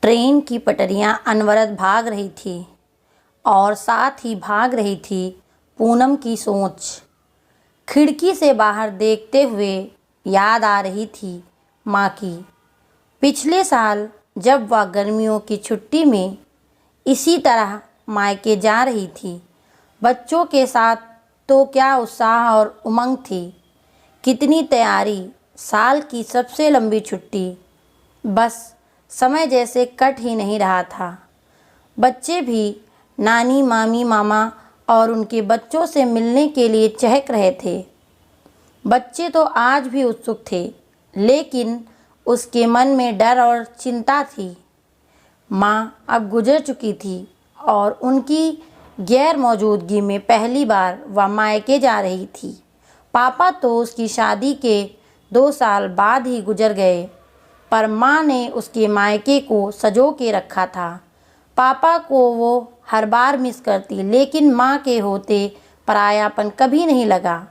Train की पटरियां अनवरत भाग रही थी और साथ ही भाग रही थी पूनम की सोच। खिड़की से बाहर देखते हुए याद आ रही थी माँ की। पिछले साल जब वह गर्मियों की छुट्टी में इसी तरह मायके जा रही थी, बच्चों के साथ तो क्या उत्साह और उमंग थी, कितनी तैयारी। साल की सबसे लंबी छुट्टी, बस समय जैसे कट ही नहीं रहा था। बच्चे भी नानी, मामी, मामा और उनके बच्चों से मिलने के लिए चहक रहे थे। बच्चे तो आज भी उत्सुक थे, लेकिन उसके मन में डर और चिंता थी। माँ अब गुजर चुकी थी और उनकी गैर मौजूदगी में पहली बार वह मायके जा रही थी। पापा तो उसकी शादी के 2 साल बाद ही गुजर गए, पर माँ ने उसके मायके को सजो के रखा था। पापा को वो हर बार मिस करती, लेकिन माँ के होते परायापन कभी नहीं लगा।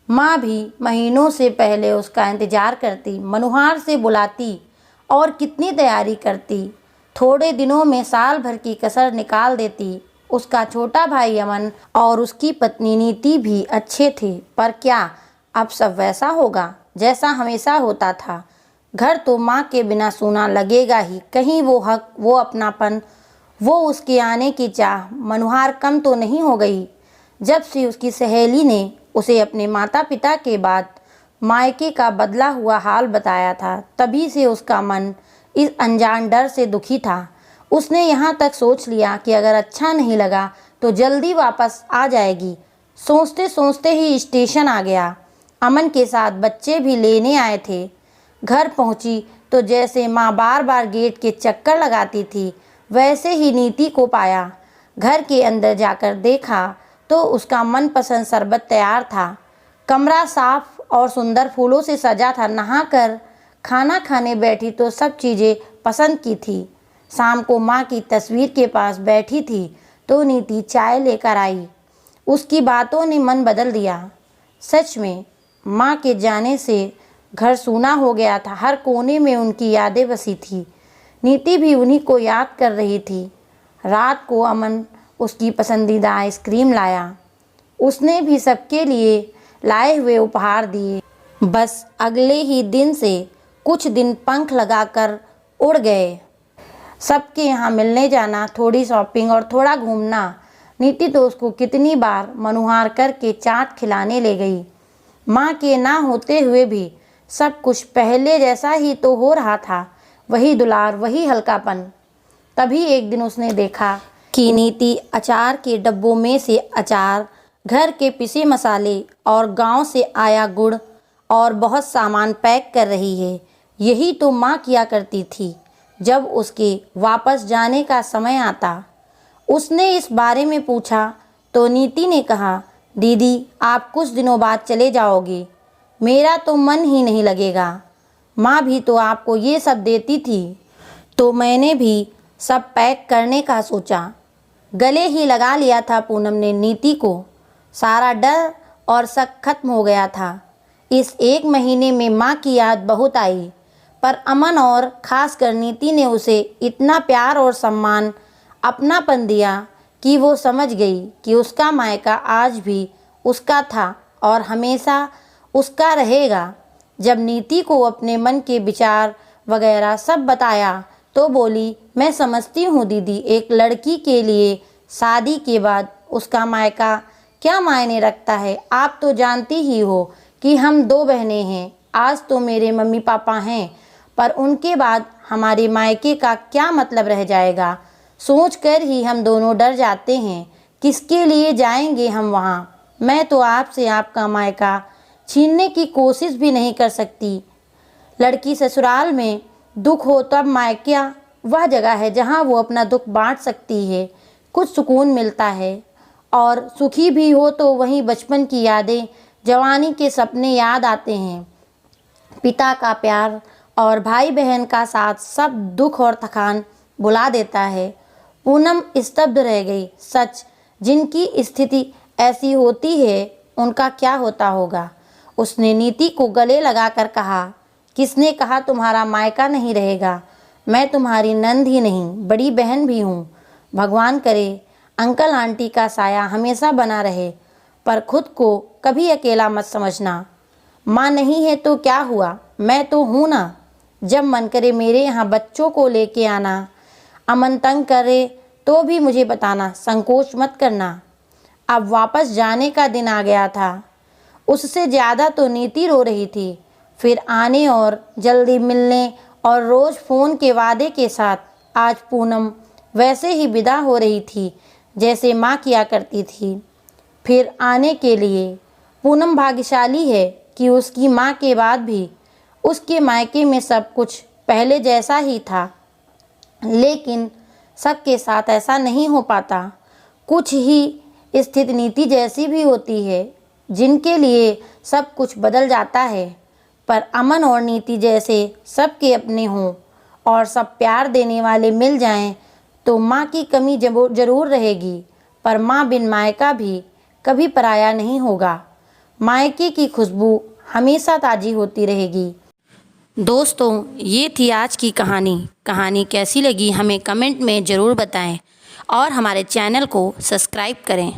माँ भी महीनों से पहले उसका इंतज़ार करती, मनुहार से बुलाती और कितनी तैयारी करती। थोड़े दिनों में साल भर की कसर निकाल देती। उसका छोटा भाई अमन और उसकी पत्नी नीति भी अच्छे थे, पर क्या अब सब वैसा होगा जैसा हमेशा होता था? घर तो माँ के बिना सूना लगेगा ही। कहीं वो हक, वो अपनापन, वो उसके आने की चाह मनुहार कम तो नहीं हो गई? जब से उसकी सहेली ने उसे अपने माता पिता के बाद मायके का बदला हुआ हाल बताया था, तभी से उसका मन इस अनजान डर से दुखी था। उसने यहाँ तक सोच लिया कि अगर अच्छा नहीं लगा तो जल्दी वापस आ जाएगी। सोचते सोचते ही स्टेशन आ गया। अमन के साथ बच्चे भी लेने आए थे। घर पहुंची तो जैसे माँ बार बार गेट के चक्कर लगाती थी, वैसे ही नीति को पाया। घर के अंदर जाकर देखा तो उसका मनपसंद शरबत तैयार था। कमरा साफ और सुंदर फूलों से सजा था। नहाकर खाना खाने बैठी तो सब चीज़ें पसंद की थी। शाम को माँ की तस्वीर के पास बैठी थी तो नीति चाय लेकर आई। उसकी बातों ने मन बदल दिया। सच में माँ के जाने से घर सूना हो गया था। हर कोने में उनकी यादें बसी थी। नीति भी उन्हीं को याद कर रही थी। रात को अमन उसकी पसंदीदा आइसक्रीम लाया। उसने भी सबके लिए लाए हुए उपहार दिए। बस अगले ही दिन से कुछ दिन पंख लगाकर उड़ गए। सबके यहाँ मिलने जाना, थोड़ी शॉपिंग और थोड़ा घूमना। नीति तो उसको कितनी बार मनुहार करके चाट खिलाने ले गई। माँ के ना होते हुए भी सब कुछ पहले जैसा ही तो हो रहा था, वही दुलार, वही हल्कापन। तभी एक दिन उसने देखा कि नीति अचार के डब्बों में से अचार, घर के पिसे मसाले और गांव से आया गुड़ और बहुत सामान पैक कर रही है। यही तो माँ किया करती थी जब उसके वापस जाने का समय आता। उसने इस बारे में पूछा तो नीति ने कहा, दीदी आप कुछ दिनों बाद चले जाओगे, मेरा तो मन ही नहीं लगेगा। माँ भी तो आपको ये सब देती थी, तो मैंने भी सब पैक करने का सोचा। गले ही लगा लिया था पूनम ने नीति को। सारा डर और शक खत्म हो गया था। इस 1 महीने में माँ की याद बहुत आई, पर अमन और खासकर नीति ने उसे इतना प्यार और सम्मान, अपनापन दिया कि वो समझ गई कि उसका मायका आज भी उसका था और हमेशा उसका रहेगा। जब नीति को अपने मन के विचार वगैरह सब बताया तो बोली, मैं समझती हूँ दीदी, एक लड़की के लिए शादी के बाद उसका मायका क्या मायने रखता है। आप तो जानती ही हो कि हम 2 बहनें हैं। आज तो मेरे मम्मी पापा हैं, पर उनके बाद हमारे मायके का क्या मतलब रह जाएगा। सोचकर ही हम दोनों डर जाते हैं, किसके लिए जाएंगे हम वहाँ। मैं तो आपसे आपका मायका छीनने की कोशिश भी नहीं कर सकती। लड़की ससुराल में दुख हो तब मायका वह जगह है जहाँ वो अपना दुख बांट सकती है, कुछ सुकून मिलता है। और सुखी भी हो तो वहीं बचपन की यादें, जवानी के सपने याद आते हैं। पिता का प्यार और भाई बहन का साथ सब दुख और थकान भुला देता है। पूनम स्तब्ध रह गई। सच, जिनकी स्थिति ऐसी होती है उनका क्या होता होगा। उसने नीति को गले लगाकर कहा, किसने कहा तुम्हारा मायका नहीं रहेगा? मैं तुम्हारी नंद ही नहीं बड़ी बहन भी हूँ। भगवान करे अंकल आंटी का साया हमेशा बना रहे, पर खुद को कभी अकेला मत समझना। माँ नहीं है तो क्या हुआ, मैं तो हूँ ना। जब मन करे मेरे यहाँ बच्चों को लेके आना। अमन तंग करे तो भी मुझे बताना, संकोच मत करना। अब वापस जाने का दिन आ गया था। उससे ज़्यादा तो नीति रो रही थी। फिर आने और जल्दी मिलने और रोज़ फ़ोन के वादे के साथ आज पूनम वैसे ही विदा हो रही थी जैसे माँ किया करती थी। फिर आने के लिए पूनम भाग्यशाली है कि उसकी माँ के बाद भी उसके मायके में सब कुछ पहले जैसा ही था। लेकिन सबके साथ ऐसा नहीं हो पाता। कुछ ही स्थिति नीति जैसी भी होती है जिनके लिए सब कुछ बदल जाता है। पर अमन और नीति जैसे सबके अपने हों और सब प्यार देने वाले मिल जाएं तो माँ की कमी जरूर रहेगी, पर माँ बिन मायका भी कभी पराया नहीं होगा। मायके की खुशबू हमेशा ताज़ी होती रहेगी। दोस्तों, ये थी आज की कहानी कैसी लगी हमें कमेंट में ज़रूर बताएं और हमारे चैनल को सब्सक्राइब करें।